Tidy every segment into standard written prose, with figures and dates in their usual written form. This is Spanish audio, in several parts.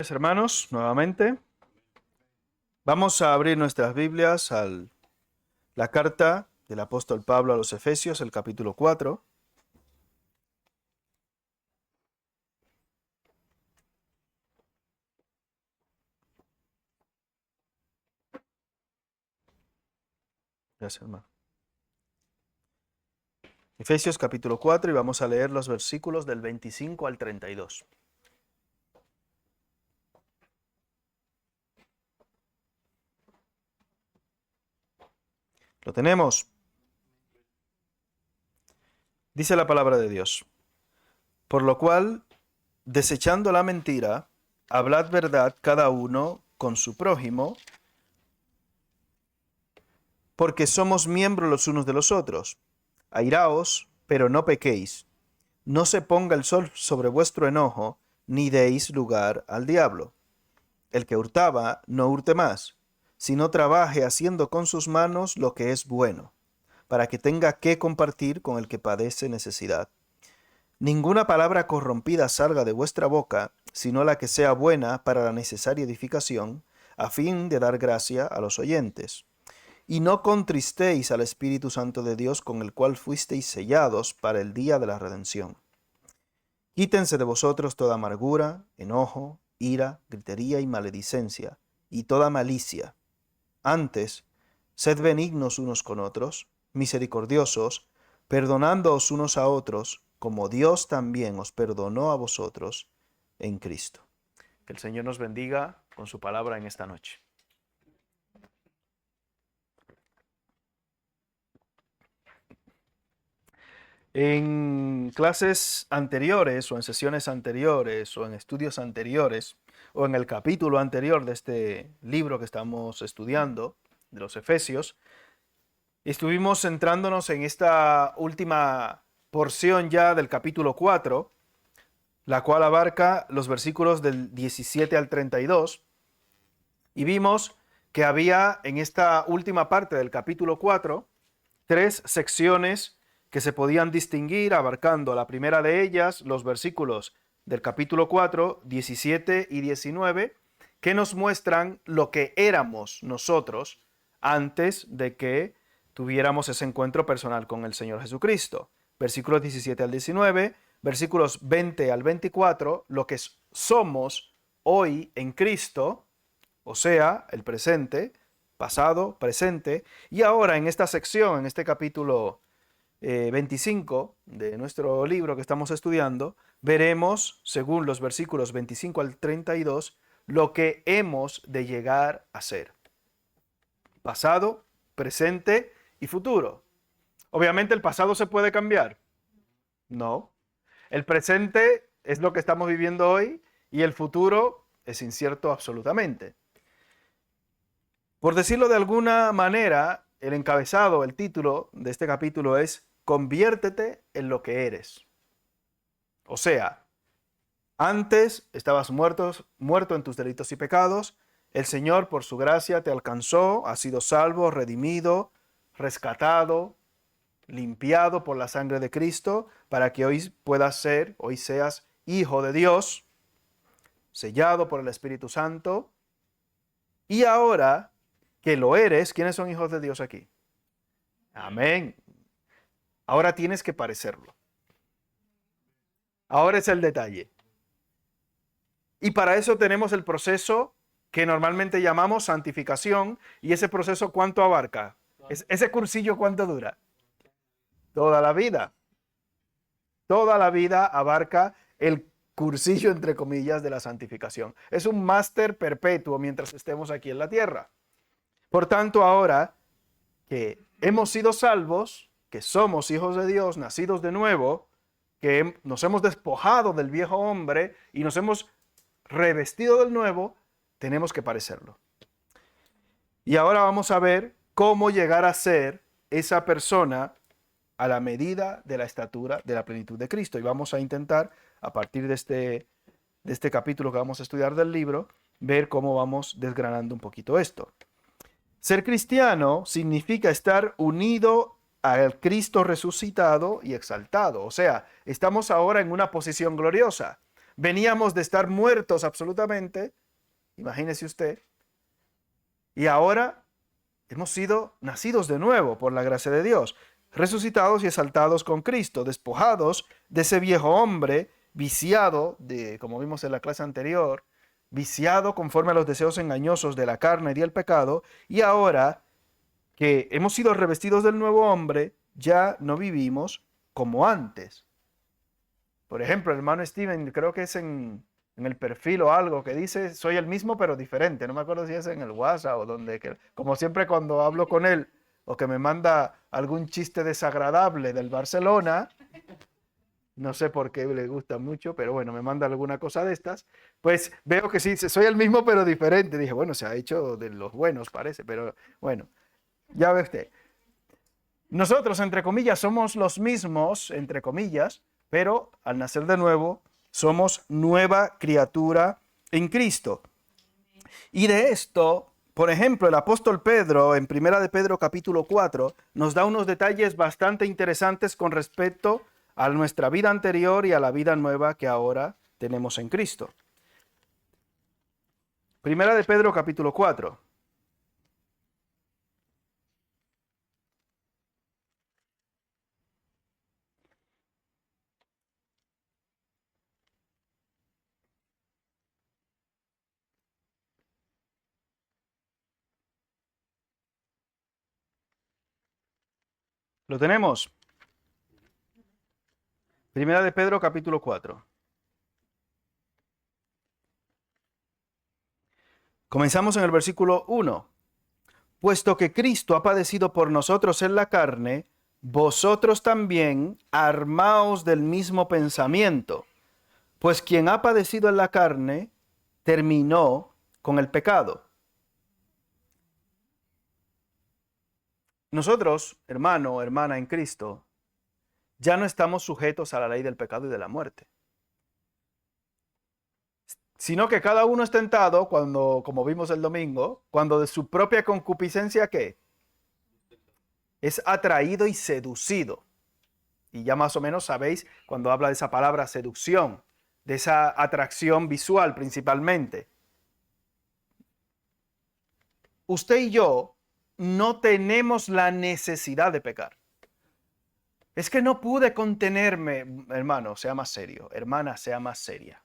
Hermanos, nuevamente vamos a abrir nuestras Biblias a la carta del apóstol Pablo a los Efesios, el capítulo 4. Gracias, hermano. Efesios capítulo 4 y vamos a leer los versículos del 25 al 32. ¿Lo tenemos? Dice la palabra de Dios. Por lo cual, desechando la mentira, hablad verdad cada uno con su prójimo, porque somos miembros los unos de los otros. Airaos, pero no pequéis. No se ponga el sol sobre vuestro enojo, ni deis lugar al diablo. El que hurtaba, no hurte más, sino trabaje haciendo con sus manos lo que es bueno, para que tenga que compartir con el que padece necesidad. Ninguna palabra corrompida salga de vuestra boca, sino la que sea buena para la necesaria edificación, a fin de dar gracia a los oyentes. Y no contristéis al Espíritu Santo de Dios, con el cual fuisteis sellados para el día de la redención. Quítense de vosotros toda amargura, enojo, ira, gritería y maledicencia, y toda malicia. Antes, sed benignos unos con otros, misericordiosos, perdonándoos unos a otros, como Dios también os perdonó a vosotros en Cristo. Que el Señor nos bendiga con su palabra en esta noche. En clases anteriores o en sesiones anteriores o en estudios anteriores o en el capítulo anterior de este libro que estamos estudiando, de los Efesios, estuvimos centrándonos en esta última porción ya del capítulo 4, la cual abarca los versículos del 17 al 32, y vimos que había en esta última parte del capítulo 4 tres secciones que se podían distinguir, abarcando la primera de ellas, los versículos del capítulo 4, 17 y 19, que nos muestran lo que éramos nosotros antes de que tuviéramos ese encuentro personal con el Señor Jesucristo. Versículos 17 al 19, versículos 20 al 24, lo que somos hoy en Cristo, o sea, el presente, pasado, presente, y ahora en esta sección, en este capítulo 25 de nuestro libro que estamos estudiando, veremos, según los versículos 25 al 32, lo que hemos de llegar a ser. Pasado, presente y futuro. Obviamente el pasado se puede cambiar. No. El presente es lo que estamos viviendo hoy y el futuro es incierto absolutamente. Por decirlo de alguna manera, el encabezado, el título de este capítulo es Conviértete en lo que eres. O sea, antes estabas muerto en tus delitos y pecados. El Señor, por su gracia, te alcanzó, has sido salvo, redimido, rescatado, limpiado por la sangre de Cristo, para que hoy seas hijo de Dios, sellado por el Espíritu Santo. Y ahora que lo eres, ¿quiénes son hijos de Dios aquí? Amén. Ahora tienes que parecerlo. Ahora es el detalle. Y para eso tenemos el proceso que normalmente llamamos santificación. ¿Y ese proceso cuánto abarca? ¿Ese cursillo cuánto dura? Toda la vida. Toda la vida abarca el cursillo, entre comillas, de la santificación. Es un máster perpetuo mientras estemos aquí en la tierra. Por tanto, ahora que hemos sido salvos, que somos hijos de Dios, nacidos de nuevo, que nos hemos despojado del viejo hombre y nos hemos revestido del nuevo, tenemos que parecerlo. Y ahora vamos a ver cómo llegar a ser esa persona a la medida de la estatura de la plenitud de Cristo. Y vamos a intentar, a partir de este capítulo que vamos a estudiar del libro, ver cómo vamos desgranando un poquito esto. Ser cristiano significa estar unido al Cristo resucitado y exaltado. O sea, estamos ahora en una posición gloriosa. Veníamos de estar muertos absolutamente, imagínese usted, y ahora hemos sido nacidos de nuevo por la gracia de Dios, resucitados y exaltados con Cristo, despojados de ese viejo hombre viciado, como vimos en la clase anterior, viciado conforme a los deseos engañosos de la carne y el pecado, y ahora que hemos sido revestidos del nuevo hombre, ya no vivimos como antes. Por ejemplo, el hermano Steven, creo que es en el perfil o algo, que dice, soy el mismo pero diferente. No me acuerdo si es en el WhatsApp o donde, como siempre cuando hablo con él, o que me manda algún chiste desagradable del Barcelona, no sé por qué le gusta mucho, pero bueno, me manda alguna cosa de estas, pues veo que sí, soy el mismo pero diferente. Dije, bueno, se ha hecho de los buenos, parece, pero bueno, ya ve usted. Nosotros, entre comillas, somos los mismos, entre comillas, pero al nacer de nuevo, somos nueva criatura en Cristo. Y de esto, por ejemplo, el apóstol Pedro, en Primera de Pedro capítulo 4, nos da unos detalles bastante interesantes con respecto a nuestra vida anterior y a la vida nueva que ahora tenemos en Cristo. Primera de Pedro capítulo 4. ¿Lo tenemos? Primera de Pedro capítulo 4. Comenzamos en el versículo 1. Puesto que Cristo ha padecido por nosotros en la carne, vosotros también armaos del mismo pensamiento. Pues quien ha padecido en la carne, terminó con el pecado. Nosotros, hermano o hermana en Cristo, ya no estamos sujetos a la ley del pecado y de la muerte. Sino que cada uno es tentado cuando, como vimos el domingo, cuando de su propia concupiscencia, ¿qué? Es atraído y seducido. Y ya más o menos sabéis cuando habla de esa palabra seducción, de esa atracción visual principalmente. Usted y yo no tenemos la necesidad de pecar. Es que no pude contenerme, hermano, sea más serio, hermana, sea más seria.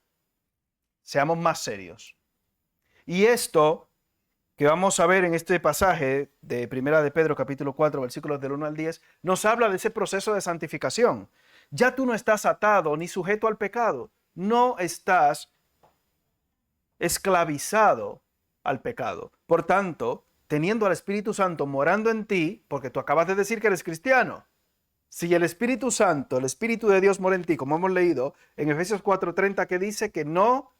Seamos más serios. Y esto que vamos a ver en este pasaje de Primera de Pedro capítulo 4 versículos del 1 al 10, nos habla de ese proceso de santificación. Ya tú no estás atado ni sujeto al pecado, no estás esclavizado al pecado. Por tanto, teniendo al Espíritu Santo morando en ti, porque tú acabas de decir que eres cristiano, si el Espíritu Santo, el Espíritu de Dios mora en ti, como hemos leído en Efesios 4:30, que dice que no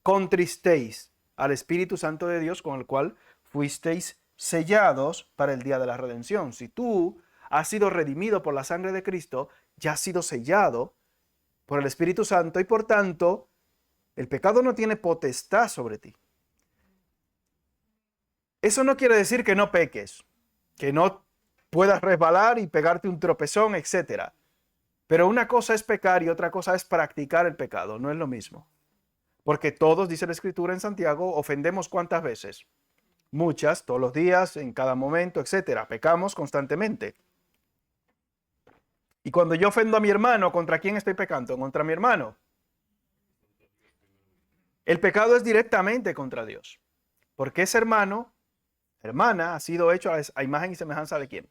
contristéis al Espíritu Santo de Dios con el cual fuisteis sellados para el día de la redención. Si tú has sido redimido por la sangre de Cristo, ya has sido sellado por el Espíritu Santo y por tanto el pecado no tiene potestad sobre ti. Eso no quiere decir que no peques, que no puedas resbalar y pegarte un tropezón, etc. Pero una cosa es pecar y otra cosa es practicar el pecado, no es lo mismo. Porque todos, dice la Escritura en Santiago, ofendemos ¿cuántas veces? Muchas, todos los días, en cada momento, etc. Pecamos constantemente. Y cuando yo ofendo a mi hermano, ¿contra quién estoy pecando? Contra mi hermano. El pecado es directamente contra Dios. Porque ese hermano, hermana, ha sido hecho a imagen y semejanza de quién.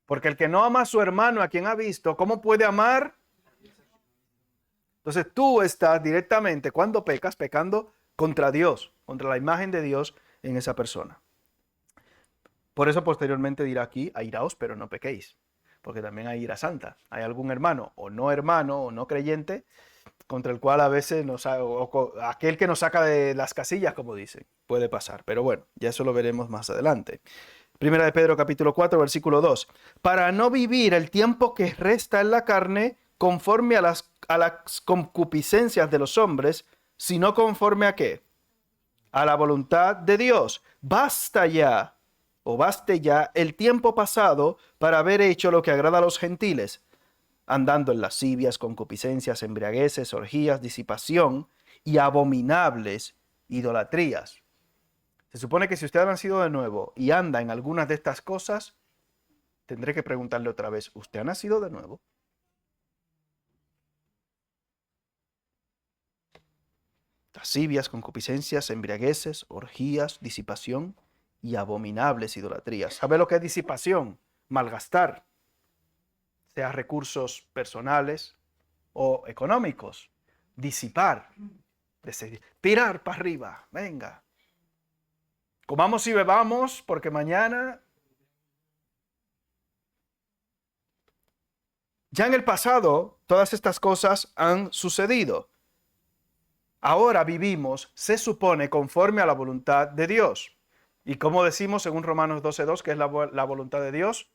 Porque el que no ama a su hermano, a quien ha visto, ¿cómo puede amar? Entonces tú estás directamente, cuando pecas, pecando contra Dios, contra la imagen de Dios en esa persona. Por eso posteriormente dirá aquí, airaos, pero no pequéis. Porque también hay ira santa. Hay algún hermano o no creyente, contra el cual a veces aquel que nos saca de las casillas, como dicen, puede pasar. Pero bueno, ya eso lo veremos más adelante. Primera de Pedro capítulo 4, versículo 2. Para no vivir el tiempo que resta en la carne conforme a las concupiscencias de los hombres, sino conforme a ¿qué? A la voluntad de Dios. Baste ya el tiempo pasado para haber hecho lo que agrada a los gentiles, andando en lascivias, concupiscencias, embriagueces, orgías, disipación y abominables idolatrías. Se supone que si usted ha nacido de nuevo y anda en algunas de estas cosas, tendré que preguntarle otra vez, ¿usted ha nacido de nuevo? Lascivias, concupiscencias, embriagueces, orgías, disipación y abominables idolatrías. ¿Sabe lo que es disipación? Malgastar, sea recursos personales o económicos. Disipar, tirar para arriba, venga. Comamos y bebamos porque mañana... Ya en el pasado, todas estas cosas han sucedido. Ahora vivimos, se supone, conforme a la voluntad de Dios. Y como decimos según Romanos 12:2, que es la voluntad de Dios,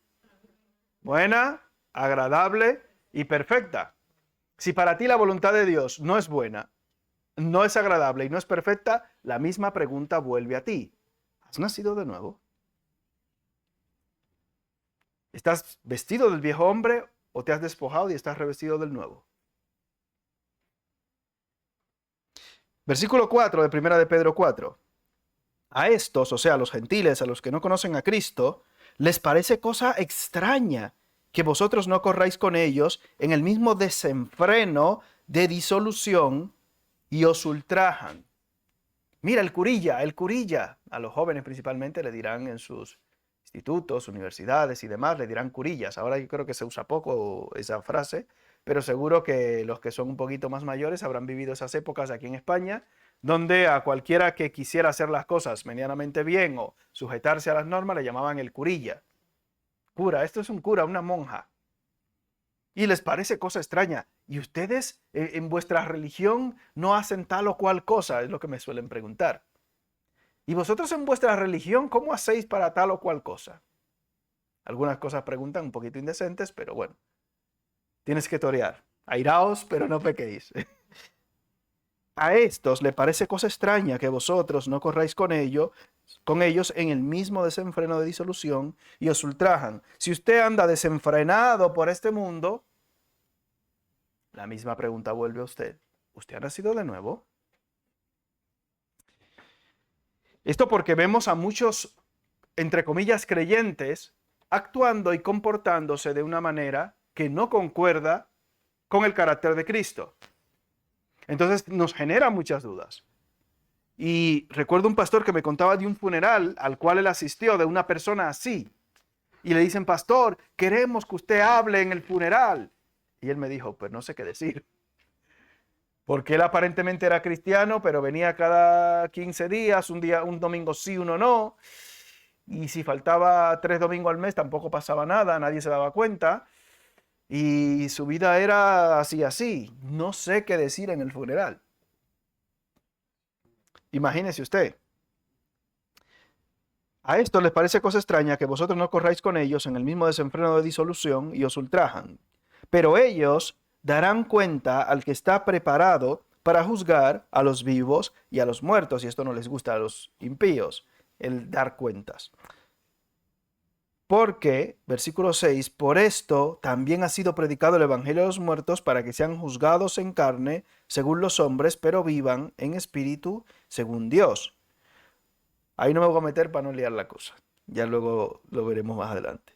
buena, agradable y perfecta. Si para ti la voluntad de Dios no es buena, no es agradable y no es perfecta, la misma pregunta vuelve a ti. ¿Has nacido de nuevo? ¿Estás vestido del viejo hombre o te has despojado y estás revestido del nuevo? Versículo 4 de 1 de Pedro 4. A estos, o sea, a los gentiles, a los que no conocen a Cristo, les parece cosa extraña que vosotros no corráis con ellos en el mismo desenfreno de disolución y os ultrajan. Mira, el curilla, a los jóvenes principalmente le dirán en sus institutos, universidades y demás, le dirán curillas. Ahora yo creo que se usa poco esa frase, pero seguro que los que son un poquito más mayores habrán vivido esas épocas aquí en España, donde a cualquiera que quisiera hacer las cosas medianamente bien o sujetarse a las normas le llamaban el curilla. Cura, esto es un cura, una monja. Y les parece cosa extraña. ¿Y ustedes en vuestra religión no hacen tal o cual cosa? Es lo que me suelen preguntar. ¿Y vosotros en vuestra religión cómo hacéis para tal o cual cosa? Algunas cosas preguntan un poquito indecentes, pero bueno. Tienes que torear. Airaos, pero no pequéis. A estos le parece cosa extraña que vosotros no corráis con ellos en el mismo desenfreno de disolución y os ultrajan. Si usted anda desenfrenado por este mundo, la misma pregunta vuelve a usted. ¿Usted ha nacido de nuevo? Esto porque vemos a muchos, entre comillas, creyentes actuando y comportándose de una manera que no concuerda con el carácter de Cristo. Entonces nos genera muchas dudas. Y recuerdo un pastor que me contaba de un funeral al cual él asistió de una persona así. Y le dicen, pastor, queremos que usted hable en el funeral. Y él me dijo, pues no sé qué decir. Porque él aparentemente era cristiano, pero venía cada 15 días, un domingo sí, uno no. Y si faltaba 3 domingos al mes tampoco pasaba nada, nadie se daba cuenta. Y su vida era así. No sé qué decir en el funeral. Imagínese usted. A esto les parece cosa extraña que vosotros no corráis con ellos en el mismo desenfreno de disolución y os ultrajan. Pero ellos darán cuenta al que está preparado para juzgar a los vivos y a los muertos. Y esto no les gusta a los impíos, el dar cuentas. Porque, versículo 6, por esto también ha sido predicado el Evangelio de los muertos para que sean juzgados en carne según los hombres, pero vivan en espíritu según Dios. Ahí no me voy a meter para no liar la cosa. Ya luego lo veremos más adelante.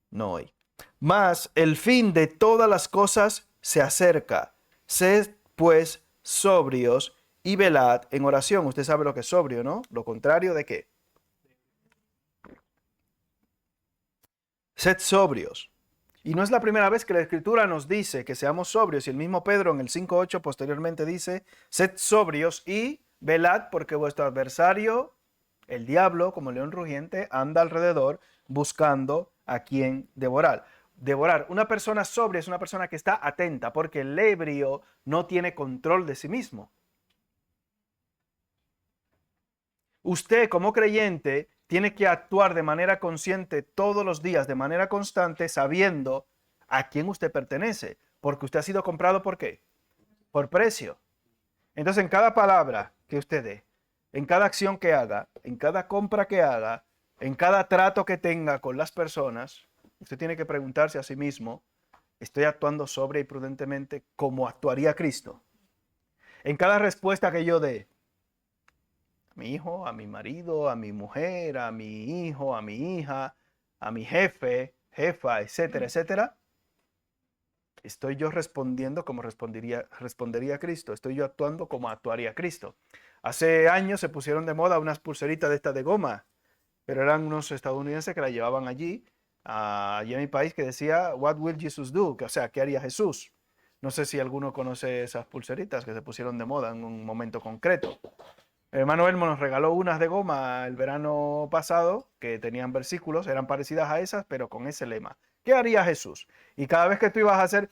No hoy. Mas el fin de todas las cosas se acerca. Sed pues sobrios y velad en oración. Usted sabe lo que es sobrio, ¿no? Lo contrario de qué. Sed sobrios. Y no es la primera vez que la Escritura nos dice que seamos sobrios. Y el mismo Pedro en el 5:8 posteriormente dice, sed sobrios y velad porque vuestro adversario, el diablo, como león rugiente, anda alrededor buscando a quien devorar. Una persona sobria es una persona que está atenta porque el ebrio no tiene control de sí mismo. Usted como creyente tiene que actuar de manera consciente todos los días, de manera constante, sabiendo a quién usted pertenece. Porque usted ha sido comprado ¿por qué? Por precio. Entonces en cada palabra que usted dé, en cada acción que haga, en cada compra que haga, en cada trato que tenga con las personas, usted tiene que preguntarse a sí mismo, estoy actuando sobria y prudentemente como actuaría Cristo. En cada respuesta que yo dé, a mi hijo, a mi marido, a mi mujer, a mi hijo, a mi hija, a mi jefe, jefa, etcétera, etcétera, estoy yo respondiendo como respondería Cristo. Estoy yo actuando como actuaría Cristo. Hace años se pusieron de moda unas pulseritas de estas de goma, pero eran unos estadounidenses que la llevaban allí en mi país, que decía, What will Jesus do? O sea, ¿qué haría Jesús? No sé si alguno conoce esas pulseritas que se pusieron de moda en un momento concreto. El hermano Elmo nos regaló unas de goma el verano pasado que tenían versículos, eran parecidas a esas, pero con ese lema. ¿Qué haría Jesús? Y cada vez que tú ibas a hacer,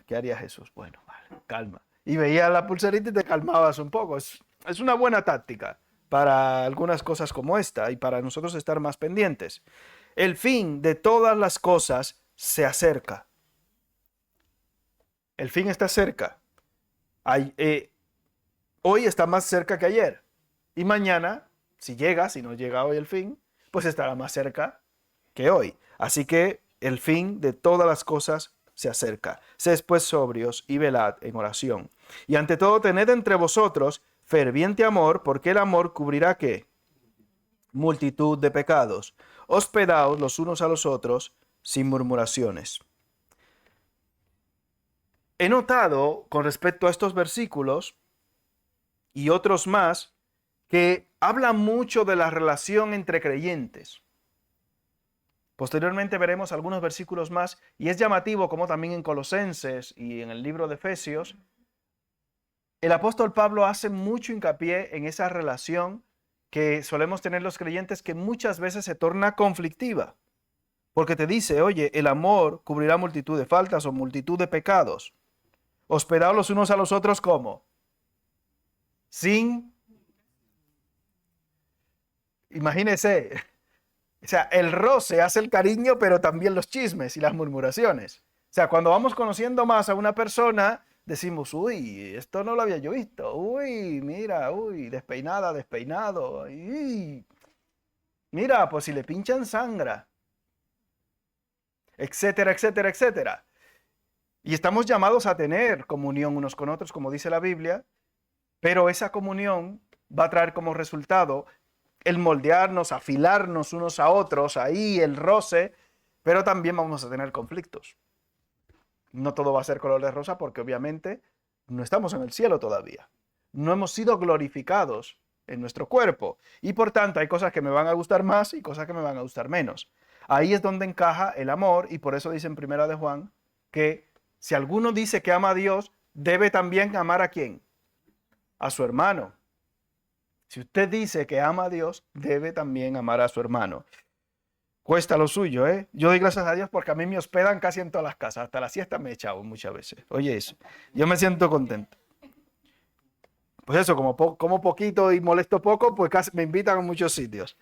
¿qué haría Jesús? Bueno, vale, calma. Y veías la pulserita y te calmabas un poco. Es una buena táctica para algunas cosas como esta y para nosotros estar más pendientes. El fin de todas las cosas se acerca. El fin está cerca. Hoy está más cerca que ayer. Y mañana, si no llega hoy el fin, pues estará más cerca que hoy. Así que el fin de todas las cosas se acerca. Sed pues sobrios y velad en oración. Y ante todo tened entre vosotros ferviente amor, porque el amor cubrirá ¿qué? Multitud de pecados. Hospedaos los unos a los otros sin murmuraciones. He notado con respecto a estos versículos y otros más que habla mucho de la relación entre creyentes. Posteriormente veremos algunos versículos más y es llamativo como también en Colosenses y en el libro de Efesios, el apóstol Pablo hace mucho hincapié en esa relación que solemos tener los creyentes que muchas veces se torna conflictiva. Porque te dice, oye, el amor cubrirá multitud de faltas o multitud de pecados. Hospedaos los unos a los otros, ¿cómo? Imagínese, o sea, el roce hace el cariño, pero también los chismes y las murmuraciones. O sea, cuando vamos conociendo más a una persona, decimos, uy, esto no lo había yo visto. Uy, mira, uy, despeinada, despeinado. Uy, mira, pues si le pinchan sangra. Etcétera, etcétera, etcétera. Y estamos llamados a tener comunión unos con otros, como dice la Biblia, pero esa comunión va a traer como resultado el moldearnos, afilarnos unos a otros, ahí el roce, pero también vamos a tener conflictos. No todo va a ser color de rosa porque obviamente no estamos en el cielo todavía. No hemos sido glorificados en nuestro cuerpo y por tanto hay cosas que me van a gustar más y cosas que me van a gustar menos. Ahí es donde encaja el amor y por eso dice en Primera de Juan que si alguno dice que ama a Dios, debe también amar ¿a quién? A su hermano. Si usted dice que ama a Dios, debe también amar a su hermano. Cuesta lo suyo, ¿eh? Yo doy gracias a Dios porque a mí me hospedan casi en todas las casas. Hasta la siesta me he echado muchas veces. Oye eso. Yo me siento contento. Pues eso, como poquito y molesto poco, pues casi me invitan a muchos sitios.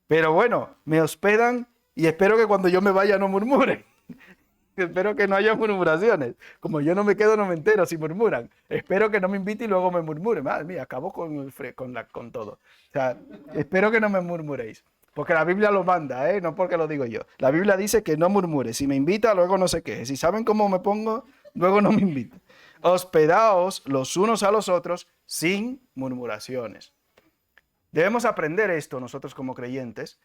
Pero bueno, me hospedan y espero que cuando yo me vaya no murmuren. Espero que no haya murmuraciones. Como yo no me quedo, no me entero si murmuran. Espero que no me invite y luego me murmuren. Madre mía, acabo con todo. O sea, espero que no me murmuréis. Porque la Biblia lo manda, ¿eh? No porque lo digo yo. La Biblia dice que no murmure. Si me invita, luego no se queje. Si saben cómo me pongo, luego no me invita. Hospedaos los unos a los otros sin murmuraciones. Debemos aprender esto nosotros como creyentes,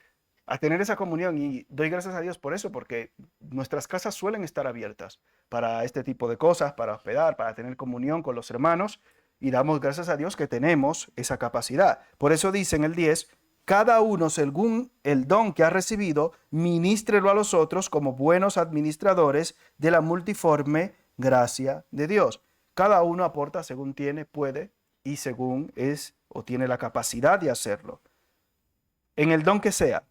a tener esa comunión y doy gracias a Dios por eso, porque nuestras casas suelen estar abiertas para este tipo de cosas, para hospedar, para tener comunión con los hermanos y damos gracias a Dios que tenemos esa capacidad. Por eso dice en el 10, cada uno según el don que ha recibido, ministrelo a los otros como buenos administradores de la multiforme gracia de Dios. Cada uno aporta según tiene, puede y según es o tiene la capacidad de hacerlo. En el don que sea,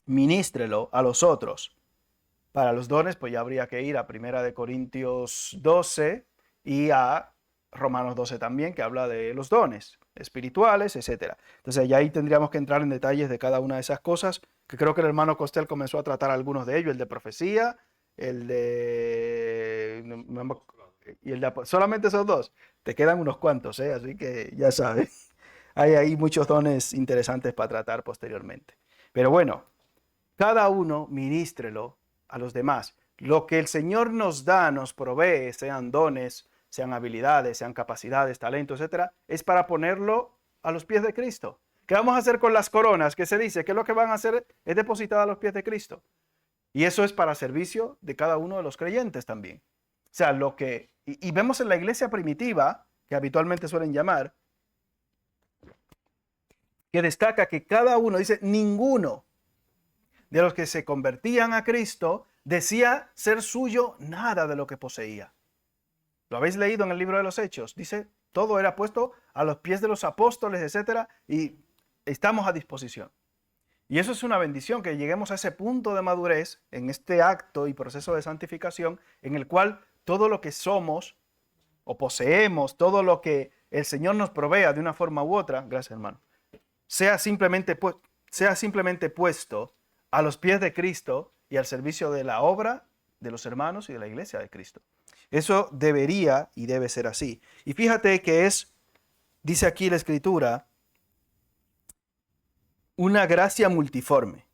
ministrelo a los otros. Para los dones, pues ya habría que ir a 1 Corintios 12 y a Romanos 12 también, que habla de los dones espirituales, etc. Entonces ya ahí tendríamos que entrar en detalles de cada una de esas cosas, que creo que el hermano Costel comenzó a tratar algunos de ellos, el de profecía, el de... y el de solamente esos dos. Te quedan unos cuantos, así que ya sabes. Hay ahí muchos dones interesantes para tratar posteriormente. Pero bueno, cada uno ministrelo a los demás. Lo que el Señor nos da, nos provee, sean dones, sean habilidades, sean capacidades, talentos, etcétera, es para ponerlo a los pies de Cristo. ¿Qué vamos a hacer con las coronas? ¿Qué se dice? Que lo que van a hacer es depositar a los pies de Cristo. Y eso es para servicio de cada uno de los creyentes también. O sea, lo que, y vemos en la iglesia primitiva, que habitualmente suelen llamar, que destaca que cada uno, dice, ninguno de los que se convertían a Cristo decía ser suyo nada de lo que poseía. Lo habéis leído en el libro de los Hechos. Dice, todo era puesto a los pies de los apóstoles, etcétera, y estamos a disposición. Y eso es una bendición, que lleguemos a ese punto de madurez en este acto y proceso de santificación en el cual todo lo que somos o poseemos, todo lo que el Señor nos provea de una forma u otra, gracias hermano, sea simplemente puesto a los pies de Cristo y al servicio de la obra de los hermanos y de la iglesia de Cristo. Eso debería y debe ser así. Y fíjate que dice aquí la Escritura, una gracia multiforme.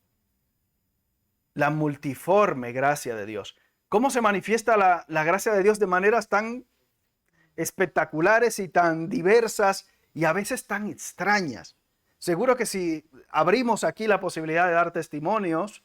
La multiforme gracia de Dios. ¿Cómo se manifiesta la gracia de Dios de maneras tan espectaculares y tan diversas y a veces tan extrañas? Seguro que si abrimos aquí la posibilidad de dar testimonios,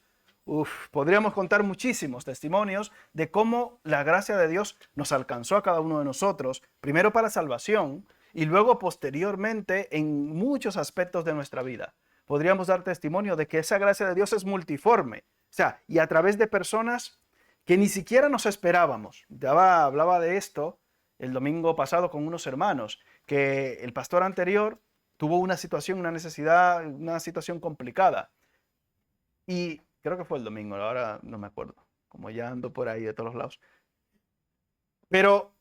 podríamos contar muchísimos testimonios de cómo la gracia de Dios nos alcanzó a cada uno de nosotros, primero para salvación y luego posteriormente en muchos aspectos de nuestra vida. Podríamos dar testimonio de que esa gracia de Dios es multiforme, o sea, y a través de personas que ni siquiera nos esperábamos. Hablaba de esto el domingo pasado con unos hermanos, que el pastor anterior tuvo una situación, una necesidad, una situación complicada. Y creo que fue el domingo, ahora no me acuerdo, como ya ando por ahí de todos los lados. Pero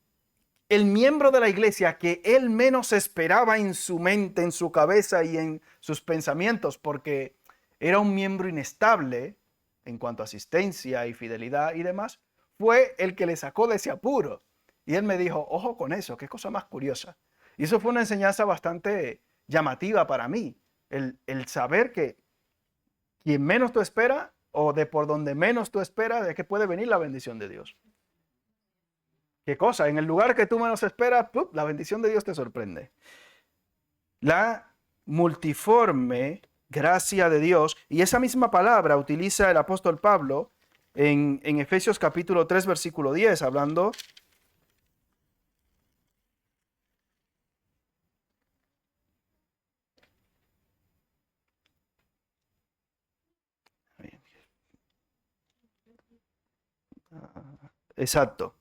el miembro de la iglesia que él menos esperaba en su mente, en su cabeza y en sus pensamientos, porque era un miembro inestable en cuanto a asistencia y fidelidad y demás, fue el que le sacó de ese apuro. Y él me dijo, ojo con eso, qué cosa más curiosa. Y eso fue una enseñanza bastante llamativa para mí, el saber que quien menos tú esperas o de por donde menos tú esperas es que puede venir la bendición de Dios. ¿Qué cosa? En el lugar que tú menos esperas, la bendición de Dios te sorprende. La multiforme gracia de Dios, y esa misma palabra utiliza el apóstol Pablo en Efesios capítulo 3, versículo 10, hablando exacto.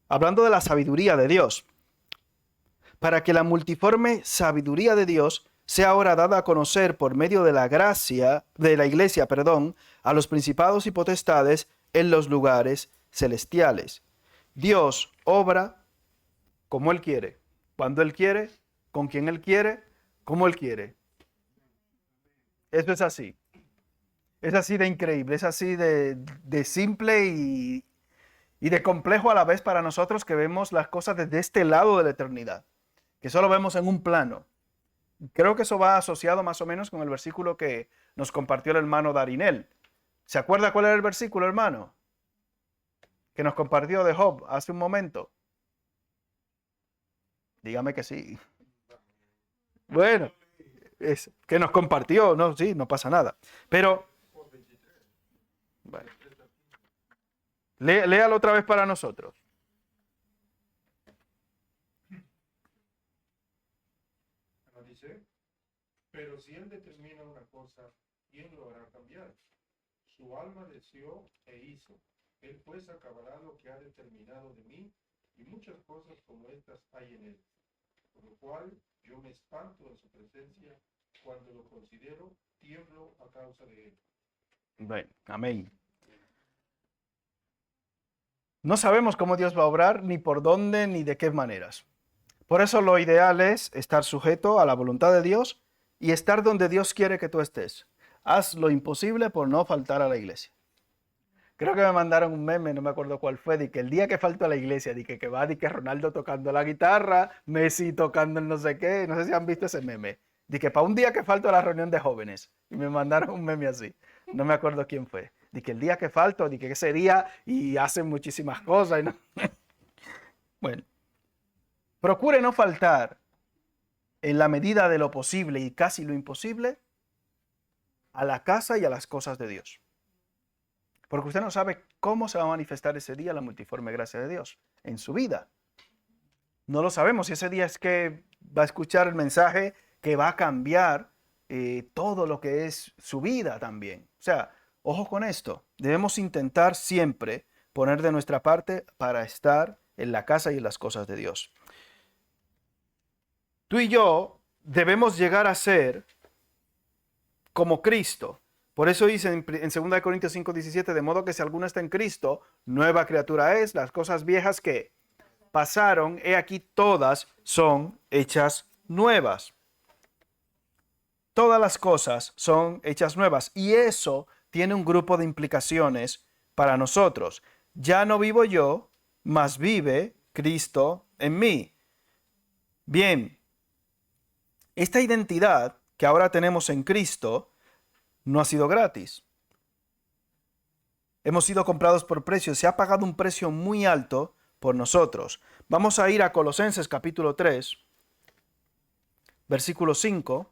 Hablando de la sabiduría de Dios. Para que la multiforme sabiduría de Dios sea ahora dada a conocer por medio de la gracia, de la iglesia, a los principados y potestades en los lugares celestiales. Dios obra como Él quiere, cuando Él quiere, con quien Él quiere, como Él quiere. Eso es así. Es así de increíble, es así de simple y de complejo a la vez para nosotros que vemos las cosas desde este lado de la eternidad, que solo vemos en un plano. Creo que eso va asociado más o menos con el versículo que nos compartió el hermano Darinel. ¿Se acuerda cuál era el versículo, hermano? Que nos compartió de Job hace un momento. Dígame que sí. Bueno, es que nos compartió, no, sí, no pasa nada. Pero, bueno, léalo otra vez para nosotros. Dice, pero si él determina una cosa, ¿quién lo hará cambiar? Su alma deseó e hizo. Él pues acabará lo que ha determinado de mí, y muchas cosas como estas hay en él. Por lo cual yo me espanto en su presencia, cuando lo considero, tiemblo a causa de él. Bueno, amén. No sabemos cómo Dios va a obrar, ni por dónde, ni de qué maneras. Por eso lo ideal es estar sujeto a la voluntad de Dios y estar donde Dios quiere que tú estés. Haz lo imposible por no faltar a la iglesia. Creo que me mandaron un meme, no me acuerdo cuál fue, de que el día que falto a la iglesia, de que va, de que Ronaldo tocando la guitarra, Messi tocando el no sé qué, no sé si han visto ese meme. De que para un día que falto a la reunión de jóvenes. Y me mandaron un meme así. No me acuerdo quién fue. de que el día que falto, de que ese día y hacen muchísimas cosas. Y no. Bueno, procure no faltar en la medida de lo posible y casi lo imposible a la casa y a las cosas de Dios. Porque usted no sabe cómo se va a manifestar ese día la multiforme gracia de Dios en su vida. No lo sabemos si ese día es que va a escuchar el mensaje que va a cambiar todo lo que es su vida también. O sea, ojo con esto. Debemos intentar siempre poner de nuestra parte para estar en la casa y en las cosas de Dios. Tú y yo debemos llegar a ser como Cristo. Por eso dice en 2 Corintios 5:17, de modo que si alguno está en Cristo, nueva criatura es, las cosas viejas que pasaron, he aquí todas son hechas nuevas. Todas las cosas son hechas nuevas y eso tiene un grupo de implicaciones para nosotros. Ya no vivo yo, mas vive Cristo en mí. Bien, esta identidad que ahora tenemos en Cristo no ha sido gratis. Hemos sido comprados por precio, se ha pagado un precio muy alto por nosotros. Vamos a ir a Colosenses capítulo 3, versículo 5,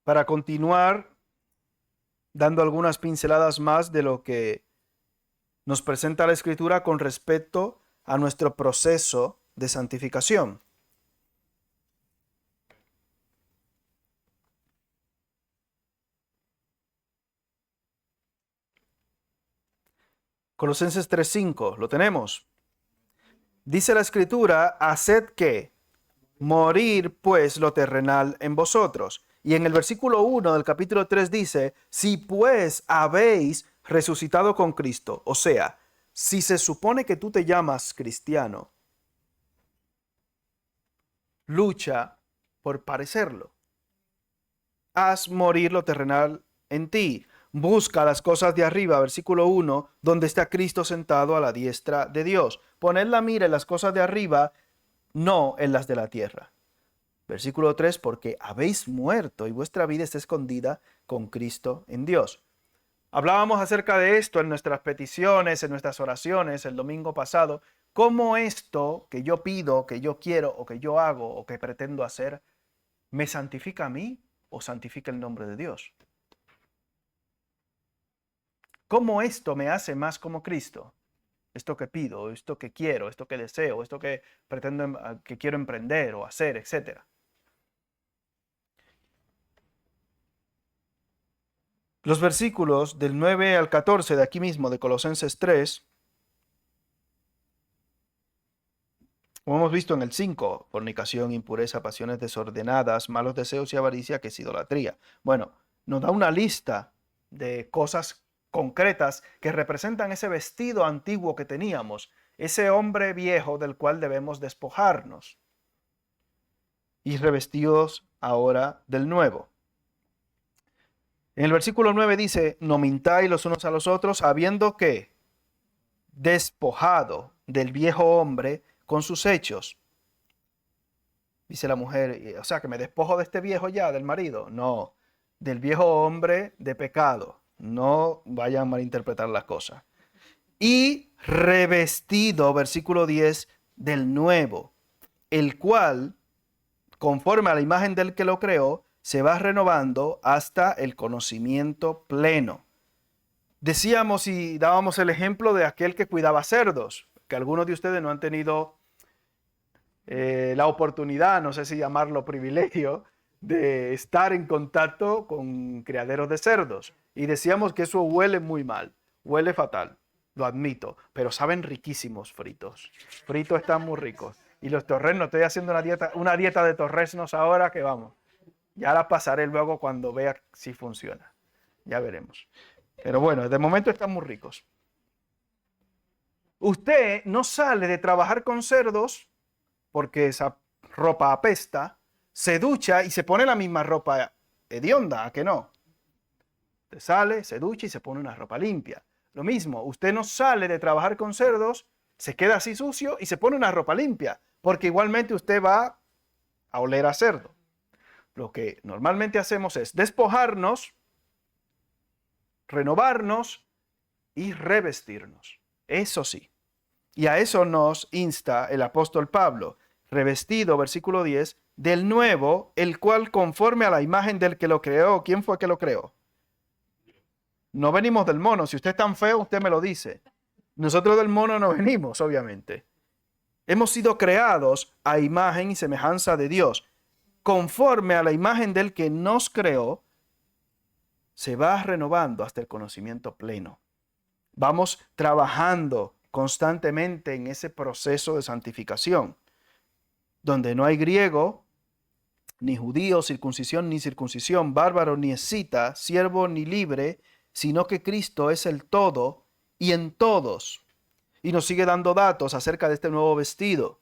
para continuar dando algunas pinceladas más de lo que nos presenta la Escritura con respecto a nuestro proceso de santificación. Colosenses 3:5, ¿lo tenemos? Dice la Escritura, haced que morir pues lo terrenal en vosotros. Y en el versículo 1 del capítulo 3 dice, si pues habéis resucitado con Cristo, o sea, si se supone que tú te llamas cristiano, lucha por parecerlo. Haz morir lo terrenal en ti. Busca las cosas de arriba, versículo 1, donde está Cristo sentado a la diestra de Dios. Poned la mira en las cosas de arriba, no en las de la tierra. Versículo 3, porque habéis muerto y vuestra vida está escondida con Cristo en Dios. Hablábamos acerca de esto en nuestras peticiones, en nuestras oraciones el domingo pasado, cómo esto que yo pido, que yo quiero o que yo hago o que pretendo hacer, me santifica a mí o santifica el nombre de Dios. ¿Cómo esto me hace más como Cristo? Esto que pido, esto que quiero, esto que deseo, esto que pretendo, que quiero emprender o hacer, etc. Los versículos del 9 al 14 de aquí mismo, de Colosenses 3, como hemos visto en el 5, fornicación, impureza, pasiones desordenadas, malos deseos y avaricia, que es idolatría. Bueno, nos da una lista de cosas concretas que representan ese vestido antiguo que teníamos, ese hombre viejo del cual debemos despojarnos y revestidos ahora del nuevo. En el versículo 9 dice, no mintáis los unos a los otros, habiendo que despojado del viejo hombre con sus hechos. Dice la mujer, o sea, que me despojo de este viejo ya, del marido. No, del viejo hombre de pecado. No vayan a malinterpretar las cosas. Y revestido, versículo 10, del nuevo, el cual, conforme a la imagen del que lo creó, se va renovando hasta el conocimiento pleno. Decíamos y dábamos el ejemplo de aquel que cuidaba cerdos, que algunos de ustedes no han tenido la oportunidad, no sé si llamarlo privilegio, de estar en contacto con criaderos de cerdos. Y decíamos que eso huele muy mal, huele fatal, lo admito, pero saben riquísimos fritos. Fritos están muy ricos. Y los torresnos, estoy haciendo una dieta de torresnos ahora que vamos. Ya la pasaré luego cuando vea si funciona. Ya veremos. Pero bueno, de momento están muy ricos. Usted no sale de trabajar con cerdos porque esa ropa apesta, se ducha y se pone la misma ropa hedionda, ¿a que no? Usted sale, se ducha y se pone una ropa limpia. Lo mismo, usted no sale de trabajar con cerdos, se queda así sucio y se pone una ropa limpia, porque igualmente usted va a oler a cerdo. lo que normalmente hacemos es despojarnos, renovarnos y revestirnos. Eso sí. Y a eso nos insta el apóstol Pablo, revestido, versículo 10, del nuevo, el cual conforme a la imagen del que lo creó. ¿Quién fue que lo creó? No venimos del mono. Si usted es tan feo, usted me lo dice. Nosotros del mono no venimos, obviamente. Hemos sido creados a imagen y semejanza de Dios. Conforme a la imagen del que nos creó, se va renovando hasta el conocimiento pleno. Vamos trabajando constantemente en ese proceso de santificación, donde no hay griego, ni judío, circuncisión, ni circuncisión, bárbaro, ni escita, siervo, ni libre, sino que Cristo es el todo y en todos. Y nos sigue dando datos acerca de este nuevo vestido.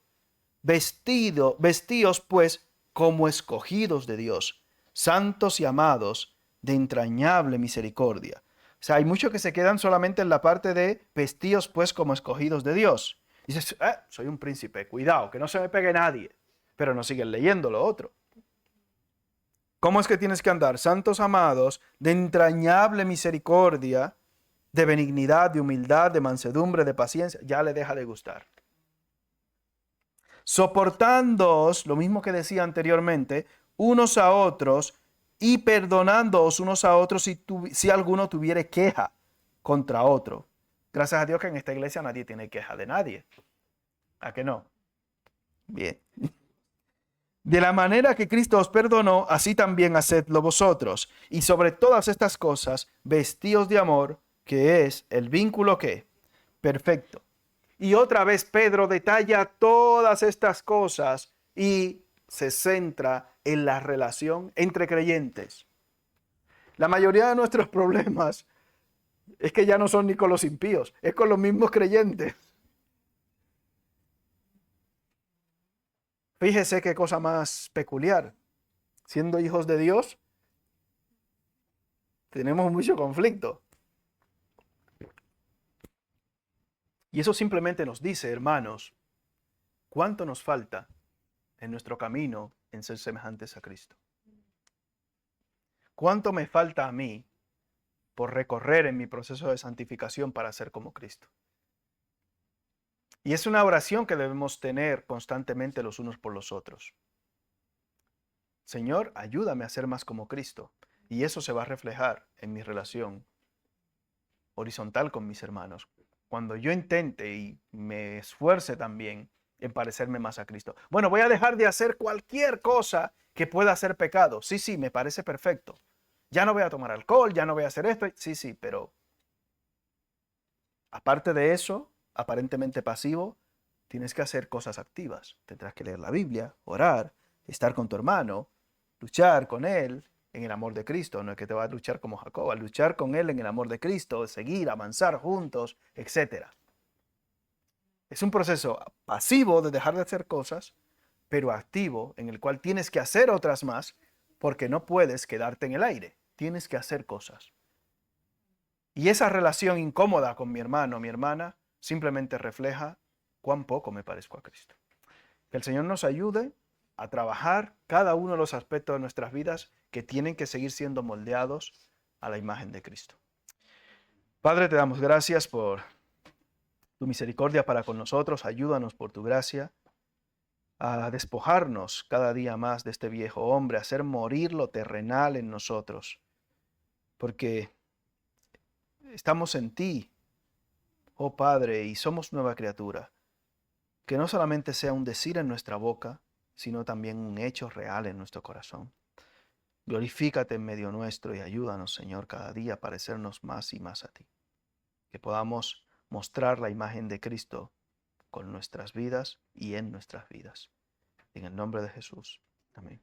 Vestíos pues como escogidos de Dios, santos y amados de entrañable misericordia. O sea, hay muchos que se quedan solamente en la parte de vestíos pues como escogidos de Dios. Y dices, soy un príncipe, cuidado, que no se me pegue nadie. Pero no siguen leyendo lo otro. ¿Cómo es que tienes que andar? Santos amados de entrañable misericordia, de benignidad, de humildad, de mansedumbre, de paciencia. Ya le deja de gustar. Soportándoos, lo mismo que decía anteriormente, unos a otros y perdonándoos unos a otros si alguno tuviere queja contra otro. Gracias a Dios que en esta iglesia nadie tiene queja de nadie. ¿A que no? Bien. De la manera que Cristo os perdonó, así también hacedlo vosotros. Y sobre todas estas cosas, vestíos de amor, que es el vínculo que perfecto. Y otra vez Pedro detalla todas estas cosas y se centra en la relación entre creyentes. La mayoría de nuestros problemas es que ya no son ni con los impíos, es con los mismos creyentes. Fíjese qué cosa más peculiar. Siendo hijos de Dios, tenemos mucho conflicto. Y eso simplemente nos dice, hermanos, cuánto nos falta en nuestro camino en ser semejantes a Cristo. ¿Cuánto me falta a mí por recorrer en mi proceso de santificación para ser como Cristo? Y es una oración que debemos tener constantemente los unos por los otros. Señor, ayúdame a ser más como Cristo. Y eso se va a reflejar en mi relación horizontal con mis hermanos. Cuando yo intente y me esfuerce también en parecerme más a Cristo. Bueno, voy a dejar de hacer cualquier cosa que pueda ser pecado. Sí, me parece perfecto. Ya no voy a tomar alcohol, ya no voy a hacer esto. Sí, pero aparte de eso, aparentemente pasivo, tienes que hacer cosas activas. Tendrás que leer la Biblia, orar, estar con tu hermano, luchar con él en el amor de Cristo. No es que te vas a luchar como Jacob, a luchar con él en el amor de Cristo, seguir, avanzar juntos, etc. Es un proceso pasivo de dejar de hacer cosas, pero activo en el cual tienes que hacer otras más porque no puedes quedarte en el aire. Tienes que hacer cosas. Y esa relación incómoda con mi hermano o mi hermana simplemente refleja cuán poco me parezco a Cristo. Que el Señor nos ayude a trabajar cada uno de los aspectos de nuestras vidas que tienen que seguir siendo moldeados a la imagen de Cristo. Padre, te damos gracias por tu misericordia para con nosotros. Ayúdanos por tu gracia a despojarnos cada día más de este viejo hombre, a hacer morir lo terrenal en nosotros. Porque estamos en ti, oh Padre, y somos nueva criatura. Que no solamente sea un decir en nuestra boca, sino también un hecho real en nuestro corazón. Glorifícate en medio nuestro y ayúdanos, Señor, cada día a parecernos más y más a ti. Que podamos mostrar la imagen de Cristo con nuestras vidas y en nuestras vidas. En el nombre de Jesús. Amén.